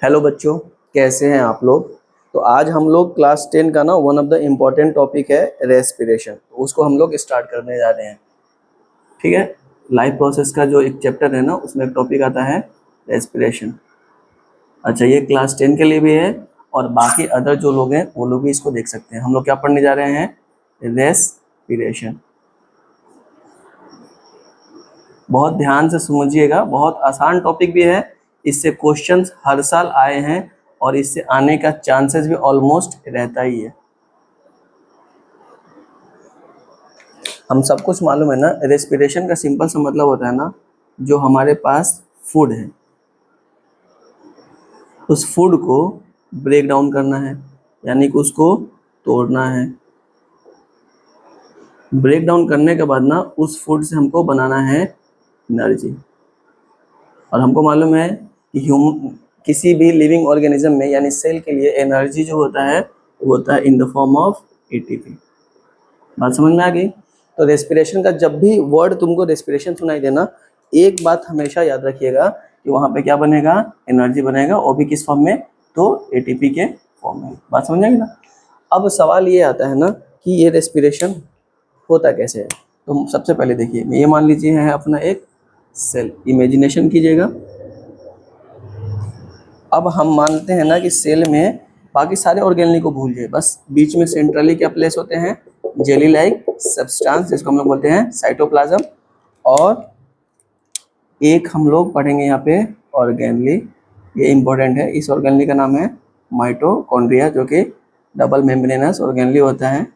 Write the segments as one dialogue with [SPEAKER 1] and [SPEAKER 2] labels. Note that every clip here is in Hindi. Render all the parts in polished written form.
[SPEAKER 1] हेलो बच्चों, कैसे हैं आप लोग। तो आज हम लोग क्लास 10 का ना one of the important topic है रेस्पिरेशन। तो उसको हम लोग स्टार्ट करने जा रहे हैं। ठीक है, लाइफ प्रोसेस का जो एक चैप्टर है ना, उसमें एक टॉपिक आता है रेस्पिरेशन। अच्छा, ये क्लास 10 के लिए भी है और बाकी अदर जो लोग हैं वो लोग भी इसको देख सकते हैं। हम लोग क्या पढ़ने जा रहे हैं? रेस्पिरेशन। बहुत ध्यान से समझिएगा, बहुत आसान टॉपिक भी है। इससे क्वेश्चंस हर साल आए हैं और इससे आने का चांसेस भी ऑलमोस्ट रहता ही है। हम सब कुछ मालूम है ना, रेस्पिरेशन का सिंपल सा मतलब होता है ना, जो हमारे पास फूड है उस फूड को ब्रेक डाउन करना है, यानी कि उसको तोड़ना है। ब्रेक डाउन करने के बाद ना उस फूड से हमको बनाना है एनर्जी। और हमको मालूम है कि किसी भी लिविंग ऑर्गेनिज्म में यानी सेल के लिए एनर्जी जो होता है वो होता है in the form of ATP. बात समझ में आ गई? तो रेस्पिरेशन का जब भी वर्ड तुमको रेस्पिरेशन सुनाई देना, एक बात हमेशा याद रखिएगा कि वहाँ पे क्या बनेगा? एनर्जी बनेगा, और भी किस फॉर्म में? तो एटीपी के फॉर्म में। बात समझ आएगी ना? अब सवाल ये आता है ना कि ये रेस्पिरेशन होता कैसे है। तो सबसे पहले देखिए, ये मान लीजिए है अपना एक सेल, इमेजिनेशन कीजिएगा। अब हम मानते हैं ना कि सेल में बाकी सारे ऑर्गेनेल को भूलिए, बस बीच में सेंट्रली क्या प्लेस होते हैं? जेली लाइक सब्सटेंस, जिसको हम लोग बोलते हैं साइटोप्लाज्म। और एक हम लोग पढ़ेंगे यहाँ पे ऑर्गेनली, ये इंपॉर्टेंट है। इस ऑर्गेनली का नाम है माइटोकॉन्ड्रिया, जो कि डबल मेम्ब्रेनस ऑर्गेनली होता है।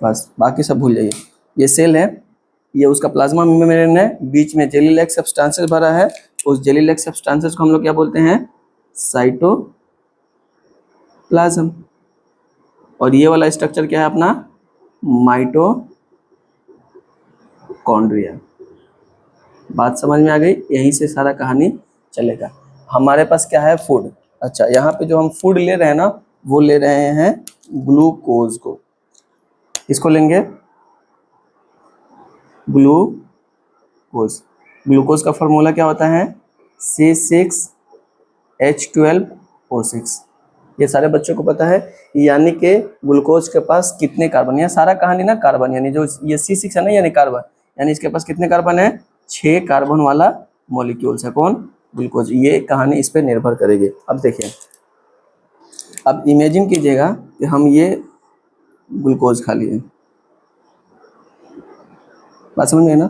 [SPEAKER 1] बस बाकी सब भूल जाइए। ये सेल है, ये उसका प्लाज्मा मेम्ब्रेन है, बीच में जेली लाइक सब्सटेंसेस भरा है। उस जेली लाइक सब्सटेंसेस को हम लोग क्या बोलते हैं? साइटोप्लाज्म। और ये वाला स्ट्रक्चर क्या है अपना? माइटोकॉन्ड्रिया। बात समझ में आ गई? यहीं से सारा कहानी चलेगा। हमारे पास क्या है? फूड। अच्छा, यहाँ पे जो हम फूड ले रहे हैं ना, वो ले रहे हैं ग्लूकोज को। इसको लेंगे ग्लूकोज। ग्लूकोज का फॉर्मूला क्या होता है? C6H12O6। ये सारे बच्चों को पता है। यानी कि ग्लूकोज के पास कितने कार्बन, या सारा कहानी ना कार्बन, यानी जो ये C6 है ना, यानी कार्बन, यानी इसके पास कितने कार्बन है? 6 कार्बन वाला मॉलिक्यूल्स है। कौन? ग्लूकोज। ये कहानी इस पे निर्भर करेगी। अब देखिए, अब इमेजिन कीजिएगा कि हम ये ग्लूकोज खा लिए। बात समझ में ना?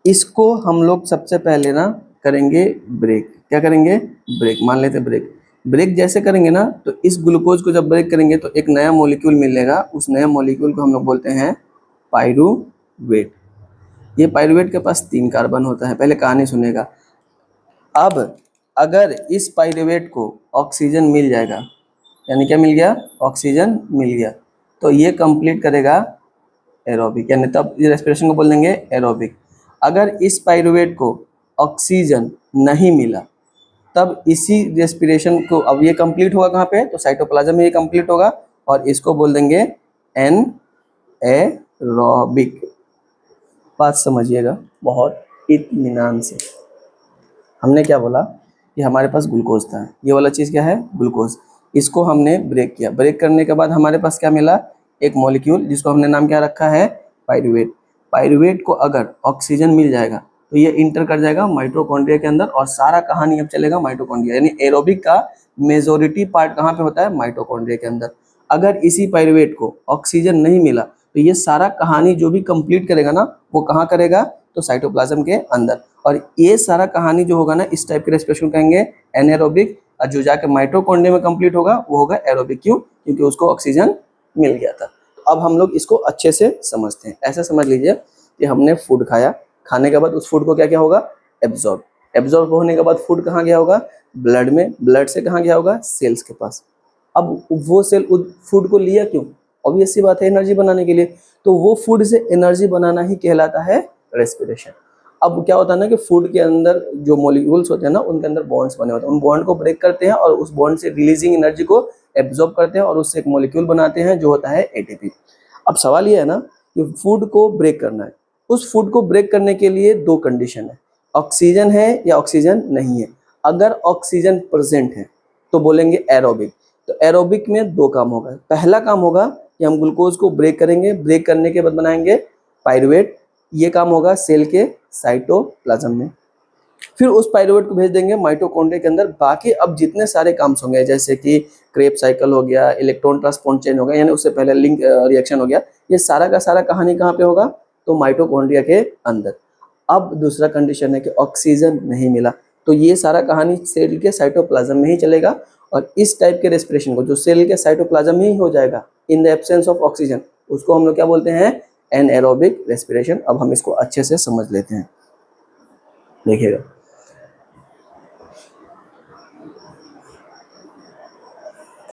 [SPEAKER 1] इसको हम लोग सबसे पहले ना करेंगे ब्रेक। क्या करेंगे? ब्रेक। मान लेते ब्रेक। ब्रेक जैसे करेंगे ना, तो इस ग्लूकोज को जब ब्रेक करेंगे तो एक नया मॉलिक्यूल मिलेगा। उस नए मॉलिक्यूल को हम लोग बोलते हैं पाइरूवेट। ये पाइरूवेट के पास 3 कार्बन होता है। पहले कहानी सुनेगा। अब अगर इस पाइरूवेट को ऑक्सीजन मिल जाएगा, यानी क्या मिल गया? ऑक्सीजन मिल गया, तो ये कंप्लीट करेगा एरोबिक, यानी तब ये रेस्पिरेशन को बोल देंगे एरोबिक। अगर इस पाइरूवेट को ऑक्सीजन नहीं मिला, तब इसी रेस्पिरेशन को, अब ये कंप्लीट होगा कहाँ पे? तो साइटोप्लाज्म में ये कंप्लीट होगा, और इसको बोल देंगे एनएरोबिक। बात समझिएगा बहुत इत्मीनान से। हमने क्या बोला कि हमारे पास ग्लूकोज था, ये वाला चीज़ क्या है? ग्लूकोज। इसको हमने ब्रेक किया। ब्रेक करने के बाद हमारे पास क्या मिला? एक मॉलिक्यूल, जिसको हमने नाम क्या रखा है? पाइरूवेट। पाइरूवेट को अगर ऑक्सीजन मिल जाएगा तो ये इंटर कर जाएगा माइटोकॉन्ड्रिया के अंदर, और सारा कहानी अब चलेगा माइटोकॉन्ड्रिया। यानी एरोबिक का मेजोरिटी पार्ट कहाँ पे होता है? माइटोकॉन्ड्रिया के अंदर। अगर इसी पाइरूवेट को ऑक्सीजन नहीं मिला तो ये सारा कहानी जो भी कंप्लीट करेगा ना, वो कहाँ करेगा? तो साइटोप्लाज्म के अंदर। और ये सारा कहानी जो होगा ना, इस टाइप के रेस्पिरेशन कहेंगे एनाएरोबिक। और जो जाके माइटोकॉन्ड्रिया में कंप्लीट होगा वो होगा एरोबिक। क्यों? क्योंकि उसको ऑक्सीजन मिल गया था। तो अब हम लोग इसको अच्छे से समझते हैं। ऐसा समझ लीजिए कि हमने फूड खाया, खाने के बाद उस फूड को क्या क्या होगा? एब्जॉर्ब। एब्जॉर्ब होने के बाद फूड कहाँ गया होगा? ब्लड में। ब्लड से कहाँ गया होगा? सेल्स के पास। अब वो सेल फूड को लिया क्यों? ऑब्वियस सी बात है, एनर्जी बनाने के लिए। तो वो फूड से एनर्जी बनाना ही कहलाता है रेस्पिरेशन। अब क्या होता है ना कि फूड के अंदर जो मॉलिक्यूल्स होते हैं ना, उनके अंदर बॉन्ड्स बने होते हैं। उन बॉन्ड को ब्रेक करते हैं और उस बॉन्ड से रिलीजिंग एनर्जी को एब्जॉर्ब करते हैं, और उससे एक मॉलिक्यूल बनाते हैं जो होता है एटीपी। अब सवाल ये है ना कि फूड को ब्रेक करना है। उस फूड को ब्रेक करने के लिए 2 कंडीशन है, ऑक्सीजन है या ऑक्सीजन नहीं है। अगर ऑक्सीजन प्रेजेंट है तो बोलेंगे एरोबिक। तो एरोबिक में दो काम होगा। पहला काम होगा कि हम ग्लूकोज को ब्रेक करेंगे, ब्रेक करने के बाद बनाएंगे पायरुवेट। ये काम होगा सेल के साइटोप्लाज्म में। फिर उस पायरुवेट को भेज देंगे माइटोकॉन्ड्रिया के अंदर। बाकी अब जितने सारे काम होंगे, जैसे कि क्रेब साइकिल हो गया, इलेक्ट्रॉन ट्रांसपोर्ट चेन हो गया, यानी उससे पहले लिंक रिएक्शन हो गया, ये सारा का सारा कहानी कहाँ पे होगा? तो माइटोकॉन्ड्रिया के अंदर। अब दूसरा कंडीशन है कि ऑक्सीजन नहीं मिला, तो ये सारा कहानी सेल के साइटोप्लाज्म में ही चलेगा। और इस टाइप के रेस्पिरेशन को जो सेल के साइटोप्लाज्म में ही हो जाएगा in the absence of oxygen, उसको हम लोग क्या बोलते हैं? Anaerobic respiration. अब हम इसको अच्छे से समझ लेते हैं, देखिएगा।